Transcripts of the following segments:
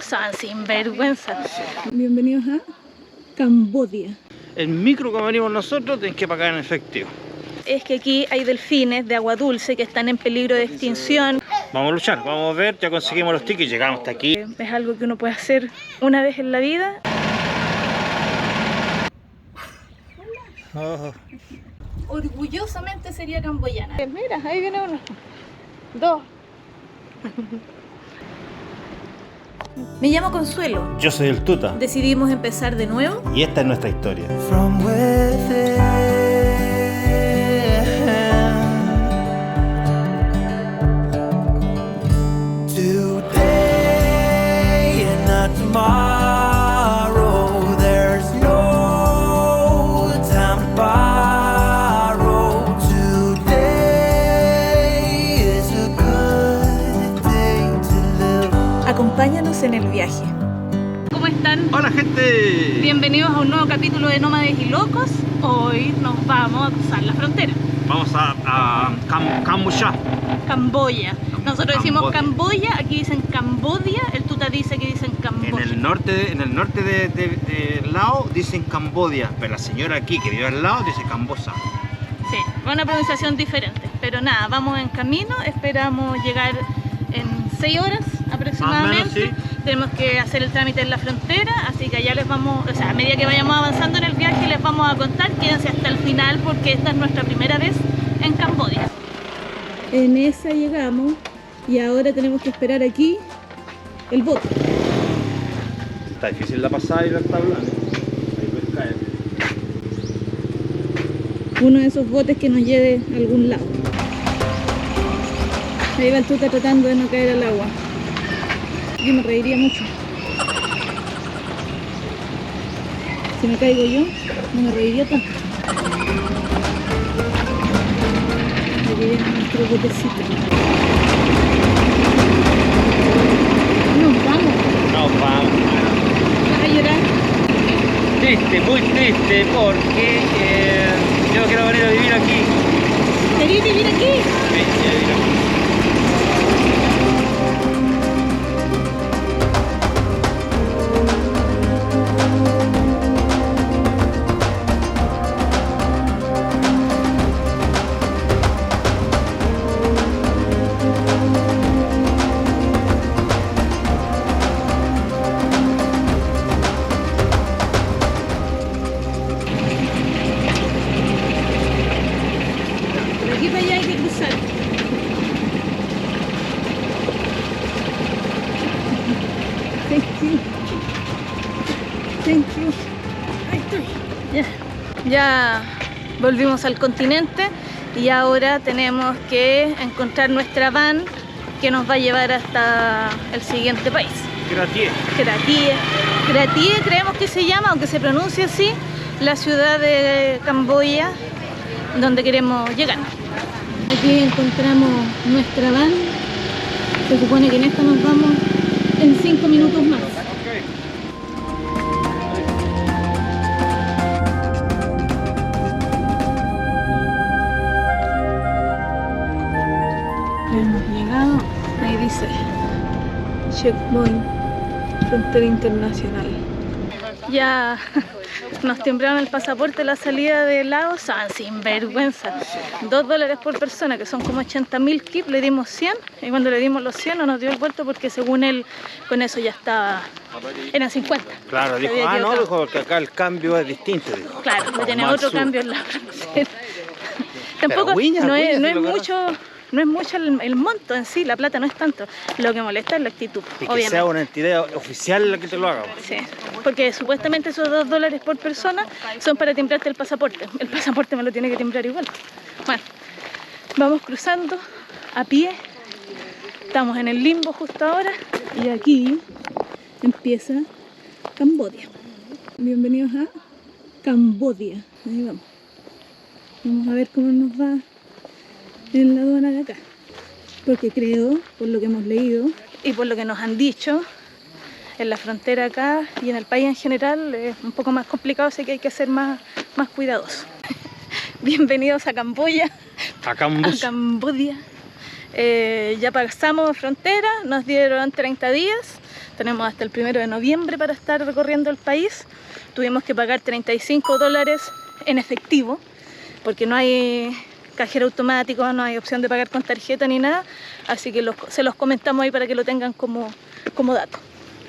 Son sinvergüenza. Bienvenidos a Camboya. El micro que venimos nosotros tienen que pagar en efectivo. Es que aquí hay delfines de agua dulce que están en peligro de extinción. Vamos a luchar, vamos a ver, ya conseguimos los tickets, llegamos hasta aquí. Es algo que uno puede hacer una vez en la vida. Oh. Orgullosamente sería camboyana. Mira, ahí viene uno. Dos. Me llamo Consuelo. Yo soy el Tuta Decidimos empezar de nuevo. y esta es nuestra historia. From within, today and not tomorrow, there's no time to borrow. Today is a good day to live. Acompáñanos en el viaje. ¿Cómo están? ¡Hola, gente! Bienvenidos a un nuevo capítulo de Nómades y Locos. Hoy nos vamos a cruzar la frontera. Vamos a Camboya. Camboya. Nosotros decimos Camboya. Camboya, aquí dicen Cambodia, el Tuta dice que dicen Camboya. En el norte de Laos dicen Cambodia, pero la señora aquí que vive al lado dice Camboya. Sí, una pronunciación diferente. Pero nada, vamos en camino, esperamos llegar en 6 horas aproximadamente. Más o menos, sí. Tenemos que hacer el trámite en la frontera, así que allá les vamos, o sea, a medida que vayamos avanzando en el viaje les vamos a contar. Quédense hasta el final porque esta es nuestra primera vez en Camboya. En esa llegamos y ahora tenemos que esperar aquí el bote. Está difícil la pasada y ver tablas. Ahí puedes caer. Uno de esos botes que nos lleve a algún lado. Ahí va el Tuta tratando de no caer al agua. Yo me reiría mucho. Si me caigo yo, no me reiría tanto. Aquí viene nuestro botecito. Nos vamos. Nos vamos. ¿Vas a llorar? Triste, muy triste, porque yo quiero venir a vivir aquí. ¿Querés vivir aquí? Sí, quiero vivir aquí. De aquí para allá hay que cruzar. Thank you. Thank you. Ahí estoy. Ya volvimos al continente y ahora tenemos que encontrar nuestra van que nos va a llevar hasta el siguiente país. Gracias. Kratie creemos que se llama, aunque se pronuncia así, la ciudad de Camboya, donde queremos llegar. Aquí encontramos nuestra van. Se supone que en esta nos vamos en 5 minutos más. Hemos llegado, ahí dice Checkpoint, frontera internacional. Ya nos timbraron el pasaporte a la salida de Laos. Son sinvergüenza. $2 por persona, que son como 80.000 kip, le dimos 100 y cuando le dimos los 100 no nos dio el vuelto porque según él con eso ya estaba, eran 50. Claro, dijo, Se había no, equivocado. dijo, porque acá el cambio es distinto, dijo. Claro, no tiene Más otro sur. cambio en la frontera. Tampoco, Huiña, no es lo que mucho. No es mucho el monto en sí, la plata no es tanto. Lo que molesta es la actitud, Y que obviamente. sea una entidad oficial la que te lo haga. Sí, porque supuestamente esos $2 por persona son para timbrarte el pasaporte. El pasaporte me lo tiene que timbrar igual. Bueno, vamos cruzando a pie. Estamos en el limbo justo ahora. Y aquí empieza Camboya. Bienvenidos a Camboya. Ahí vamos. Vamos a ver cómo nos va en la aduana de acá. Porque creo, por lo que hemos leído y por lo que nos han dicho, en la frontera acá y en el país en general es un poco más complicado, así que hay que ser más cuidadosos. Bienvenidos a Camboya. A Camboya. A Camboya. Ya pasamos frontera, nos dieron 30 días. Tenemos hasta el 1 de noviembre para estar recorriendo el país. Tuvimos que pagar $35 en efectivo, porque no hay cajero automático, no hay opción de pagar con tarjeta ni nada. Así que se los comentamos ahí para que lo tengan como dato.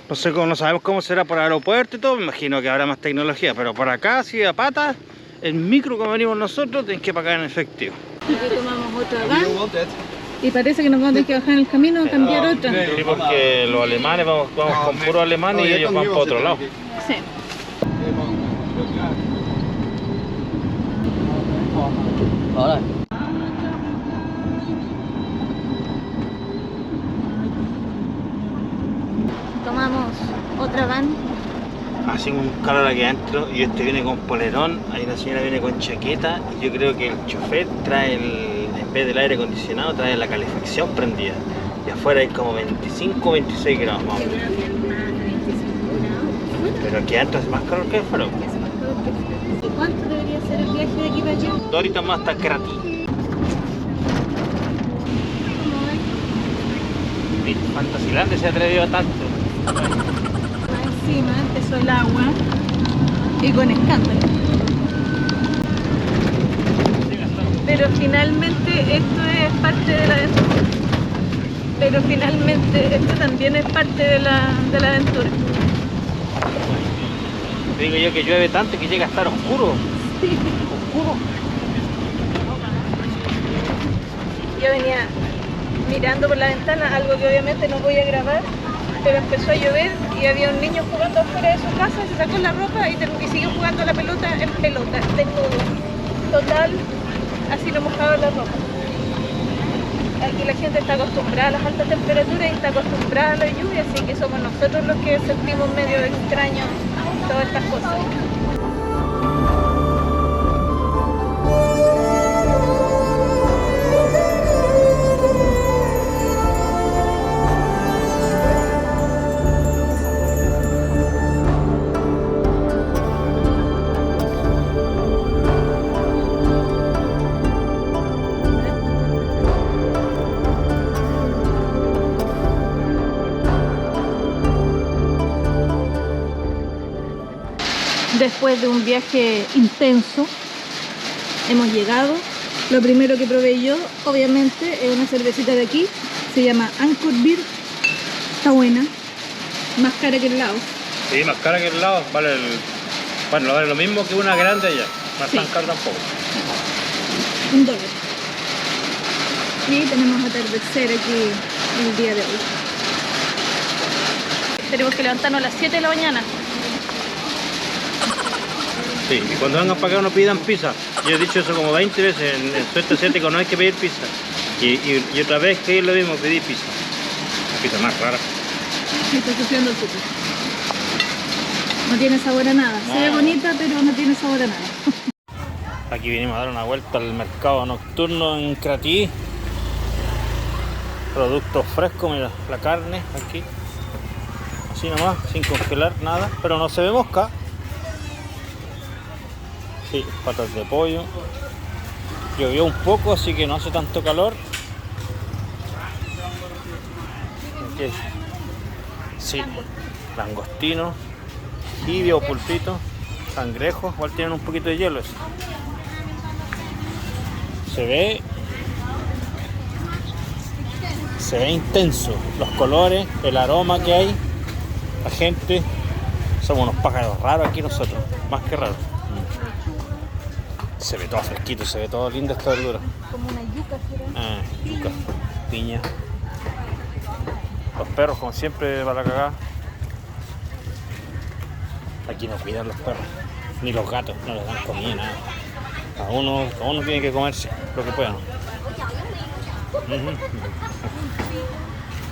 No sé, no sabemos cómo será por aeropuerto y todo, me imagino que habrá más tecnología, pero por acá, si a patas, en micro como venimos nosotros, tienen que pagar en efectivo. Aquí tomamos otra van y parece que nos vamos a tener que bajar en el camino a cambiar otra. Sí, porque los alemanes, vamos con puros alemanes y ellos van para otro lado. Sí. Tomamos otra van. Hace un calor aquí adentro y este viene con polerón, hay una señora viene con chaqueta y yo creo que el chofer trae en vez del aire acondicionado trae la calefacción prendida y afuera hay como 25 26 grados más o menos. Pero aquí adentro hace más calor que afuera. ¿Y cuánto debería ser el viaje de aquí para allá? 2 horitas más hasta Cratí. Fantasyland se ha atrevido tanto. Encima empezó el agua y con escándalo. Pero finalmente esto es parte de la aventura. Pero finalmente esto también es parte de la aventura. Te digo yo que llueve tanto que llega a estar oscuro. Sí. Oscuro. Yo venía mirando por la ventana, algo que obviamente no voy a grabar, pero empezó a llover y había un niño jugando afuera de su casa, se sacó la ropa y siguió jugando a la pelota en pelota, desnudo. Total, así no mojaba la ropa. Aquí la gente está acostumbrada a las altas temperaturas y está acostumbrada a la lluvia, así que somos nosotros los que sentimos medio extraños todas estas cosas. Después de un viaje intenso, hemos llegado. Lo primero que probé yo, obviamente, es una cervecita de aquí. Se llama Anchor Beer. Está buena. Más cara que el Laos. Sí, más cara que el lado, vale vale lo mismo que una grande allá. No es Sí. tan caro tampoco. $1. Y tenemos atardecer aquí el día de hoy. Tenemos que levantarnos a las 7 de la mañana. Sí, y cuando vengan para acá no pidan pizza. Yo he dicho eso como 20 veces, en el sudeste asiático no hay que pedir pizza. Y otra vez que es lo mismo, pedí pizza. La pizza más rara. Me está sufriendo el súper. No tiene sabor a nada. Se ve bonita, pero no tiene sabor a nada. Aquí vinimos a dar una vuelta al mercado nocturno en Cratí. Productos frescos, mira, la carne aquí. Así nomás, sin congelar nada, pero no se ve mosca. Sí, patas de pollo. Llovió un poco, así que no hace tanto calor. Aquí. Sí, langostino, jibia o pulpito, cangrejo, igual tienen un poquito de hielo. Eso. Se ve intenso, los colores, el aroma que hay, la gente. Somos unos pájaros raros aquí nosotros, más que raros. Se ve todo fresquito, se ve todo lindo esta verdura. Como una yuca, ¿será? Yuca, piña. Los perros, como siempre, para la cagada. Aquí no cuidan los perros, ni los gatos, no les dan comida, nada. Cada uno tiene que comerse lo que puedan.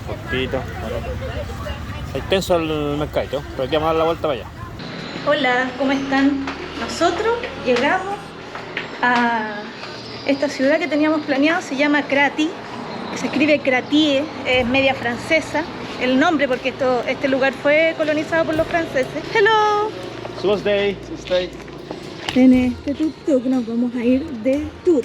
Poquito. Está intenso el mercadito, pero aquí vamos a dar la vuelta para allá. Hola, ¿cómo están? Nosotros llegamos a esta ciudad que teníamos planeado, se llama Cratí, se escribe Cratí, es media francesa el nombre porque este lugar fue colonizado por los franceses. Hello. Tuesday. En este tuk-tuk nos vamos a ir de tour.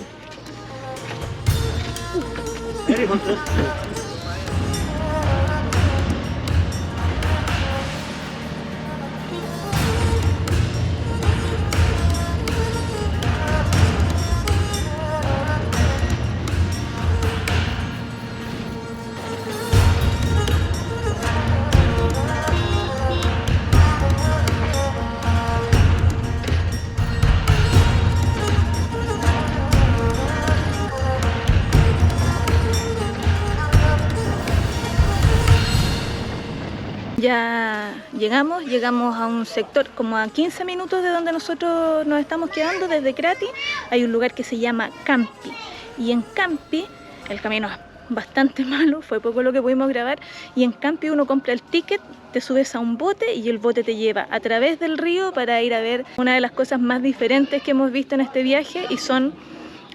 Ya llegamos a un sector como a 15 minutos de donde nosotros nos estamos quedando, desde Crati. Hay un lugar que se llama Campi. Y en Campi, el camino es bastante malo, fue poco lo que pudimos grabar. Y en Campi uno compra el ticket, te subes a un bote y el bote te lleva a través del río para ir a ver una de las cosas más diferentes que hemos visto en este viaje, y son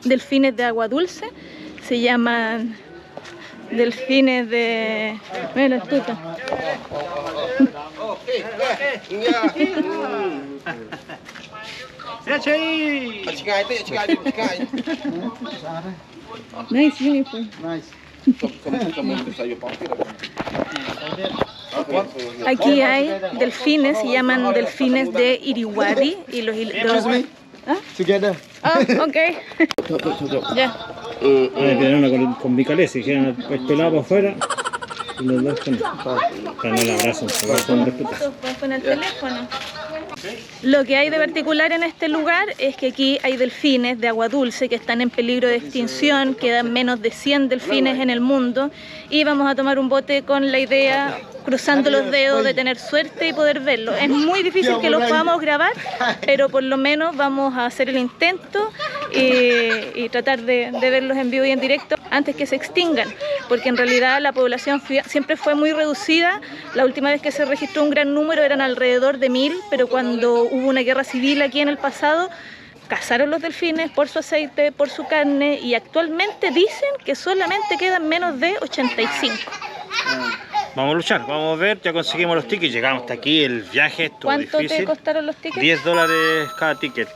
delfines de agua dulce. Se llaman delfines de... Mira, tuta. Nice uniform. Aquí hay delfines, se llaman delfines de Iriwadi. Y los Together. Ah, ok. Ya. Tener una con Micalesi, que el pelado por afuera y los dos con el abrazo, Con el teléfono. Lo que hay de particular en este lugar es que aquí hay delfines de agua dulce que están en peligro de extinción, quedan menos de 100 delfines en el mundo, y vamos a tomar un bote con la idea, cruzando los dedos, de tener suerte y poder verlo. Es muy difícil que lo podamos grabar, pero por lo menos vamos a hacer el intento y tratar de verlos en vivo y en directo antes que se extingan, porque en realidad la población siempre fue muy reducida. La última vez que se registró un gran número eran alrededor de 1000, pero cuando hubo una guerra civil aquí en el pasado, cazaron los delfines por su aceite, por su carne, y actualmente dicen que solamente quedan menos de 85. Vamos a luchar, vamos a ver, ya conseguimos los tickets, llegamos hasta aquí, el viaje estuvo ¿Cuánto difícil. te costaron los tickets? $10 cada ticket,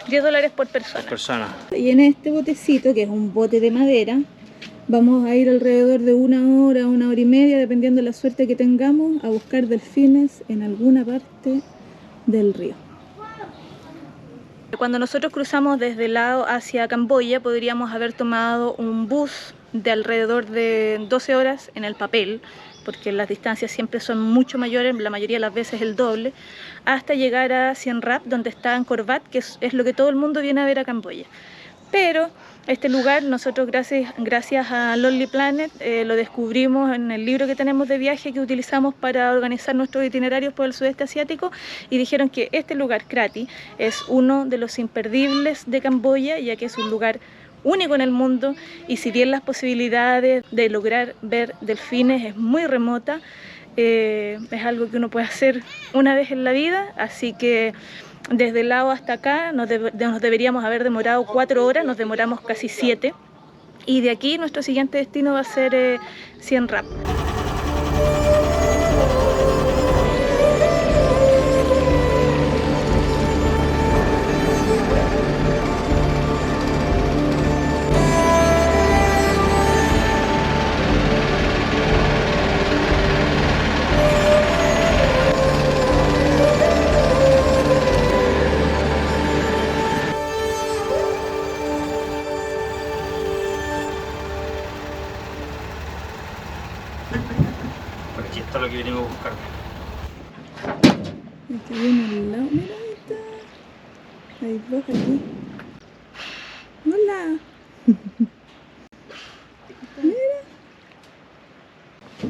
$10 por persona. persona. Y en este botecito, que es un bote de madera, vamos a ir alrededor de 1 hora, 1 hora y media, dependiendo de la suerte que tengamos, a buscar delfines en alguna parte del río. Cuando nosotros cruzamos desde Lao hacia Camboya, podríamos haber tomado un bus de alrededor de 12 horas en el papel, porque las distancias siempre son mucho mayores, la mayoría de las veces el doble, hasta llegar a Siem Reap, donde está Angkor Wat, que es lo que todo el mundo viene a ver a Camboya. Pero este lugar, nosotros gracias a Lonely Planet, lo descubrimos en el libro que tenemos de viaje que utilizamos para organizar nuestros itinerarios por el sudeste asiático, y dijeron que este lugar, Crati, es uno de los imperdibles de Camboya, ya que es un lugar único en el mundo, y si bien las posibilidades de lograr ver delfines es muy remota, es algo que uno puede hacer una vez en la vida. Así que desde Lao hasta acá nos deberíamos haber demorado 4 horas, nos demoramos casi 7, y de aquí nuestro siguiente destino va a ser Siem Reap. Por aquí está lo que venimos a buscar. Aquí viene al lado, mira, ahí está. Hay dos aquí. Hola.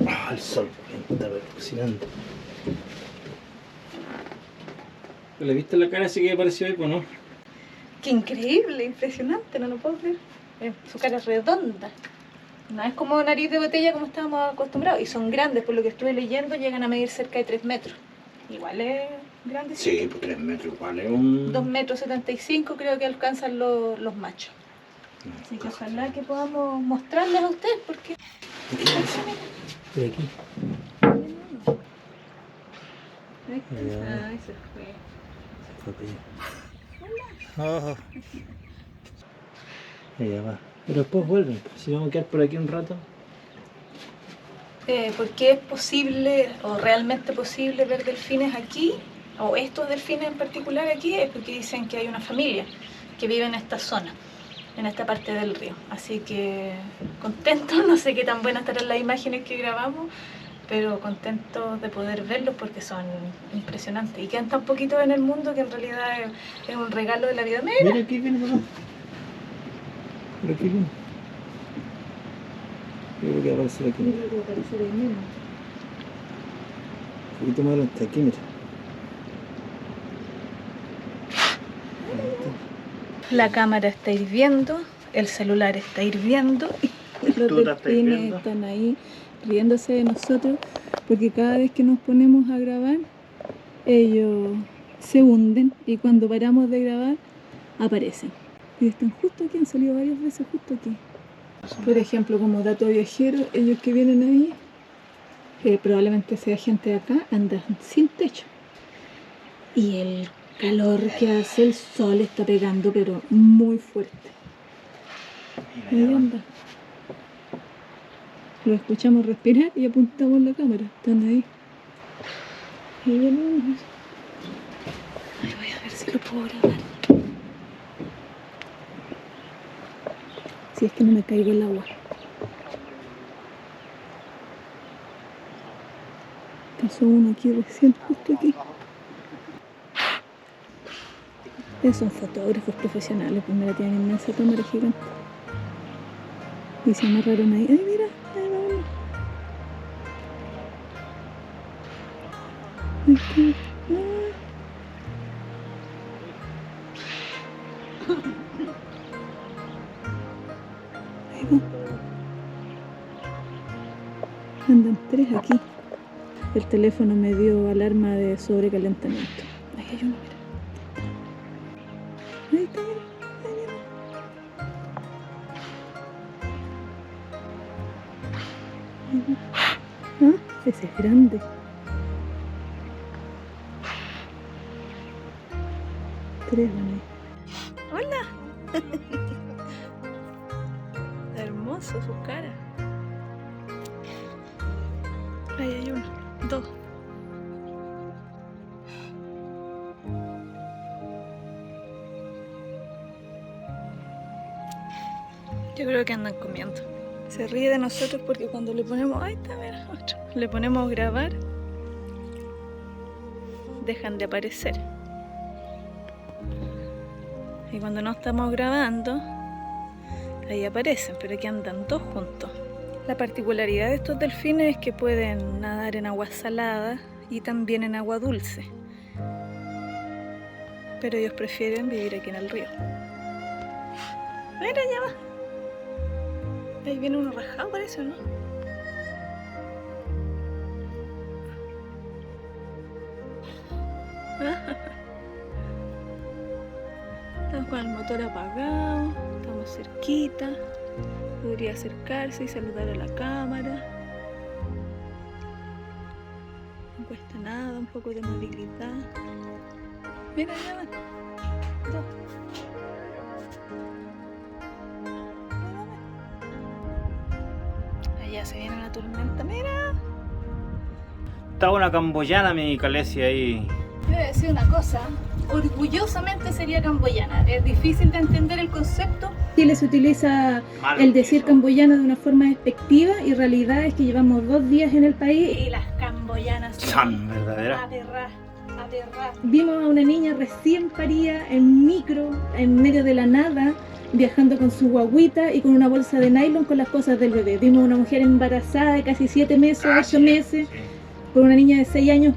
Ah, el sol, está cocinando. ¿Le viste la cara así que pareció Epo, no? ¡Qué increíble! Impresionante, no lo puedo creer. Su cara es redonda. No es como nariz de botella como estábamos acostumbrados. Y son grandes, por lo que estuve leyendo, llegan a medir cerca de 3 metros. Igual es grande. Sí, pues 3 metros igual, es un... 2,75 m creo que alcanzan los machos. Así que ojalá que podamos mostrarles a ustedes, porque... De aquí. Ay, se fue. Oh. Allá va. Pero después vuelven, si vamos a quedar por aquí un rato. ¿Por qué es posible o realmente posible ver delfines aquí, o estos delfines en particular aquí? Es porque dicen que hay una familia que vive en esta zona, en esta parte del río. Así que contentos, no sé qué tan buenas estarán las imágenes que grabamos, pero contentos de poder verlos porque son impresionantes y quedan tan poquitos en el mundo que en realidad es un regalo de la vida. Mira, Mira, aquí viene, papá. Por aquí viene. Yo creo que va a aparecer aquí. Mira que va a aparecer ahí mismo. Un poquito más adelante, aquí, mira. La cámara está hirviendo, el celular está hirviendo. Los ¿Tú te estás delfines viendo? están ahí riéndose de nosotros porque cada vez que nos ponemos a grabar ellos se hunden y cuando paramos de grabar aparecen y están justo aquí, han salido varias veces justo aquí. Por ejemplo, como dato viajero, ellos que vienen ahí probablemente sea gente de acá, andan sin techo y el calor que hace, el sol está pegando pero muy fuerte. Ahí anda. Lo escuchamos respirar y apuntamos la cámara. Están ahí. Y ya lo vemos. Ay, voy a ver si lo puedo grabar. Si es que no me caigo el agua. Pasó uno aquí recién, justo aquí. Ellos son fotógrafos profesionales, pues mira, tienen inmensa cámara gigante. Y se amarraron ahí. ¡Ay, mira! ¡Ahí va uno! Ahí está. ¡Ah! Ahí va. Andan tres aquí. El teléfono me dio alarma de sobrecalentamiento. Ahí hay uno, mira. Ahí está, mira. Ahí viene. Ah, ese es grande. Tres van ahí. ¡Hola! Hermoso su cara. Ahí hay uno, dos. Yo creo que andan comiendo. Se ríe de nosotros porque cuando le ponemos, ahí está, mira, otro. Le ponemos grabar, dejan de aparecer. Y cuando no estamos grabando, ahí aparecen, pero aquí andan dos juntos. La particularidad de estos delfines es que pueden nadar en agua salada y también en agua dulce. Pero ellos prefieren vivir aquí en el río. Mira, ya va. Ahí viene uno rajado, parece, ¿no? Estamos con el motor apagado, estamos cerquita. Podría acercarse y saludar a la cámara. No cuesta nada, un poco de movilidad. Mira, ya van. Dos. Allá se viene una tormenta, mira. Está una camboyana, mi Calesia, ahí. Yo voy a decir una cosa, orgullosamente sería camboyana. Es difícil de entender el concepto. Chile se utiliza Malo el decir eso. camboyana de una forma despectiva y realidad es que llevamos 2 días en el país y las camboyanas Son verdaderas. aterrar. Vimos a una niña recién parida en micro, en medio de la nada, viajando con su guagüita y con una bolsa de nylon con las cosas del bebé. Vimos a una mujer embarazada de casi 7 meses, 8 meses, con una niña de 6 años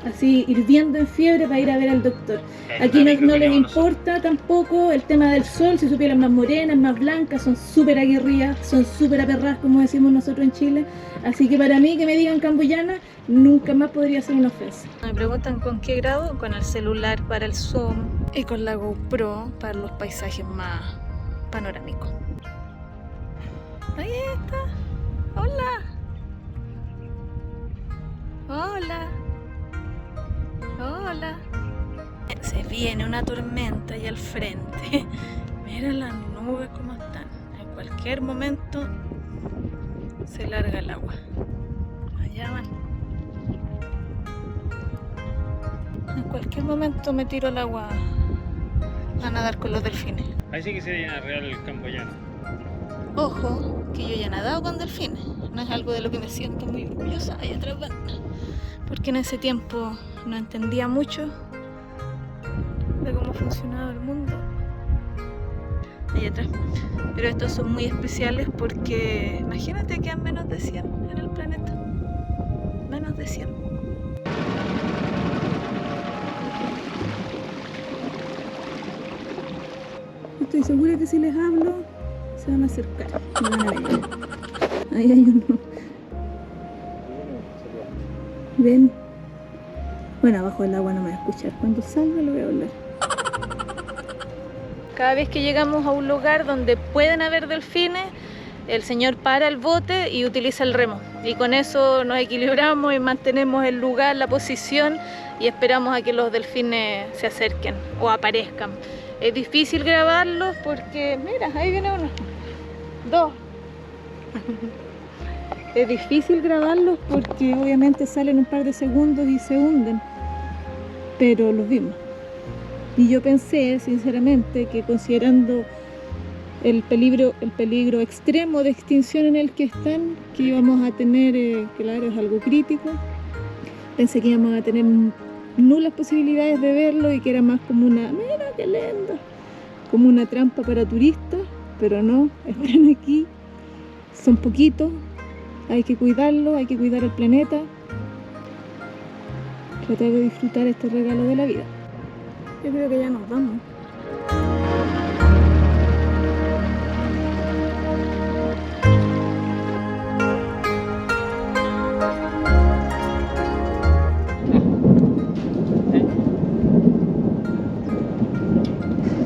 así hirviendo en fiebre para ir a ver al doctor. Aquí no les importa tampoco el tema del sol, si su piel es más morena, es más blanca, son súper aguerridas, son súper aperradas como decimos nosotros en Chile. Así que para mí que me digan camboyana nunca más podría ser una ofensa. Me preguntan con qué grabo, con el celular para el zoom y con la GoPro para los paisajes más panorámicos. Ahí está. Hola. Hola. Hola. Se viene una tormenta ahí al frente. Mira las nubes cómo están. En cualquier momento se larga el agua. Allá van. En cualquier momento me tiro al agua a nadar con los delfines. Ahí sí que sería real camboyana. Ojo, que yo ya he nadado con delfines. No es algo de lo que me siento muy orgullosa. Ahí atrás van. Porque en ese tiempo no entendía mucho de cómo funcionaba el mundo. Ahí atrás. Pero estos son muy especiales porque imagínate que hay menos de 100 en el planeta. Menos de 100. estoy segura que si les hablo, se van a acercar. Me van a venir. Ahí hay uno. ¿Ven? Bueno, abajo del agua no me va a escuchar. Cuando salga lo voy a hablar. Cada vez que llegamos a un lugar donde pueden haber delfines, el señor para el bote y utiliza el remo. Y con eso nos equilibramos y mantenemos el lugar, la posición y esperamos a que los delfines se acerquen o aparezcan. Es difícil grabarlos porque, mira, ahí viene uno. Dos. Es difícil grabarlos porque obviamente salen un par de segundos y se hunden. Pero los vimos. Y yo pensé, sinceramente, que considerando el peligro extremo de extinción en el que están, que íbamos a tener, claro, es algo crítico. Pensé que íbamos a tener nulas posibilidades de verlo y que era más como una, mira qué lindo, como una trampa para turistas, pero no, están aquí, son poquitos, hay que cuidarlo, hay que cuidar el planeta, tratar de disfrutar este regalo de la vida. Yo creo que ya nos vamos.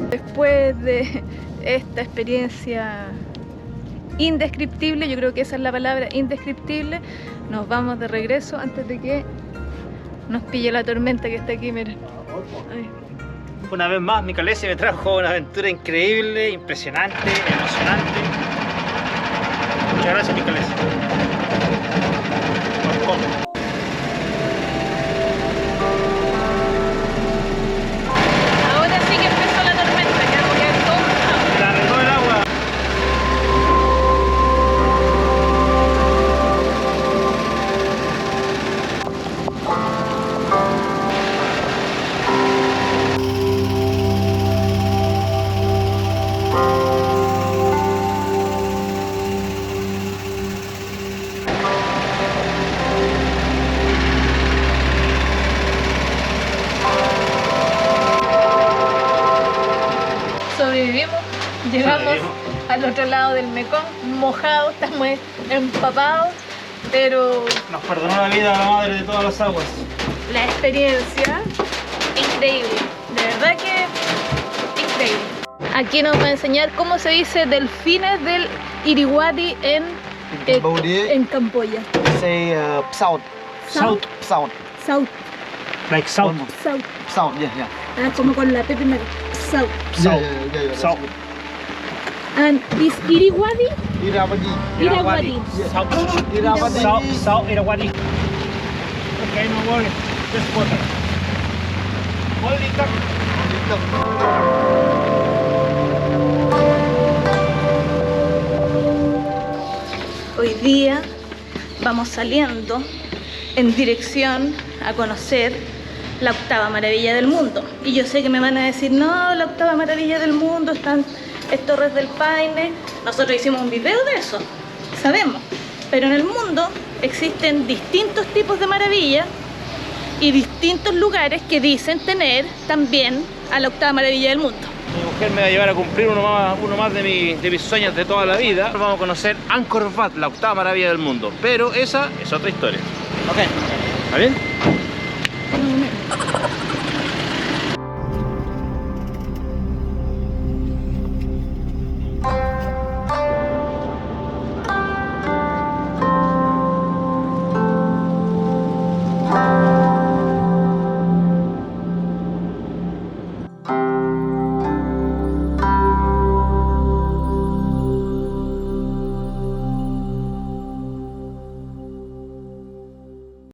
Después de esta experiencia indescriptible, yo creo que esa es la palabra, indescriptible, nos vamos de regreso antes de que nos pille la tormenta que está aquí, miren. Ay. Una vez más, mi Calesia me trajo una aventura increíble, impresionante, emocionante. Muchas gracias, mi Calesia. Ahora sí que empezó la tormenta, que vamos a quedar todos mojados. La regó el agua. Sobrevivimos, llegamos al otro lado del Mekong, mojados, estamos empapados, pero Nos perdonó la vida la madre de todas las aguas. la experiencia, increíble, de verdad que increíble. Aquí nos va a enseñar cómo se dice delfines del Irrawaddy en Cambodia, Camboya. say south. South. South. South, Like south. south. South, yeah, yeah. Ah, como con la P primero. South. South. Yeah, South. And is Irrawaddy? Irrawaddy. Irrawaddy. South. Irrawaddy. South Irrawaddy. Okay, no worry. Just water. Only come. Hoy día vamos saliendo en dirección a conocer la octava maravilla del mundo. Y yo sé que me van a decir, no, la octava maravilla del mundo están Torres del Paine. Nosotros hicimos un video de eso, sabemos. Pero en el mundo existen distintos tipos de maravillas y distintos lugares que dicen tener también a la octava maravilla del mundo. Mi mujer me va a llevar a cumplir uno más de mis sueños de toda la vida. Vamos a conocer Angkor Wat, la octava maravilla del mundo. Pero esa es otra historia. Ok. ¿Está bien?